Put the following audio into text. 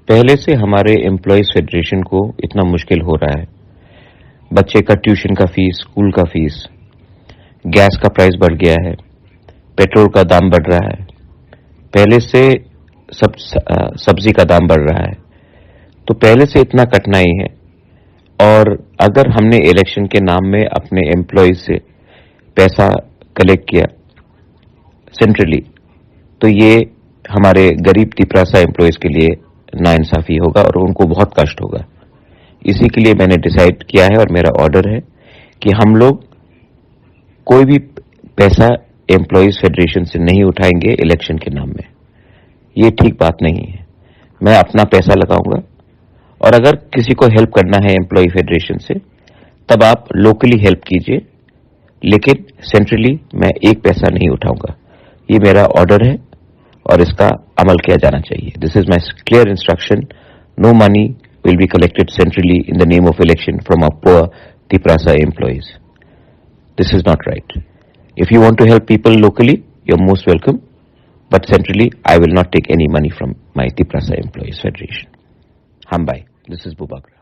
پہلے سے ہمارے امپلائیز فیڈریشن کو اتنا مشکل ہو رہا ہے. بچے کا ٹیوشن کا فیس، اسکول کا فیس، گیس کا پرائس بڑھ گیا ہے، پیٹرول کا دام بڑھ رہا ہے، پہلے سے سبزی کا دام بڑھ رہا ہے. تو پہلے سے اتنا کٹنائی ہے، اور اگر ہم نے الیکشن کے نام میں اپنے امپلائیز سے پیسہ کلیکٹ کیا سینٹرلی، تو یہ ہمارے غریب تپراسا امپلائیز کے لیے ناانصافی ہوگا اور ان کو بہت کشٹ ہوگا. اسی کے لیے میں نے ڈیسائیڈ کیا ہے اور میرا آرڈر ہے کہ ہم لوگ کوئی بھی پیسہ امپلائیز فیڈریشن سے نہیں اٹھائیں گے الیکشن کے نام میں. یہ ٹھیک بات نہیں ہے. میں اپنا پیسہ لگاؤں گا، اور اگر کسی کو ہیلپ کرنا ہے امپلائی فیڈریشن سے تب آپ لوکلی ہیلپ کیجیے، لیکن سینٹرلی میں ایک پیسہ نہیں اٹھاؤں گا. یہ میرا آرڈر ہے اور اس کا عمل کیا جانا چاہیے. This is my clear instruction. No money will be collected centrally in the name of election from our poor Tiprasa employees. This is not right. If you want to help people locally, you're most welcome. But centrally, I will not take any money from my Tiprasa Employees Federation. Hum bhai, this is Bubakar.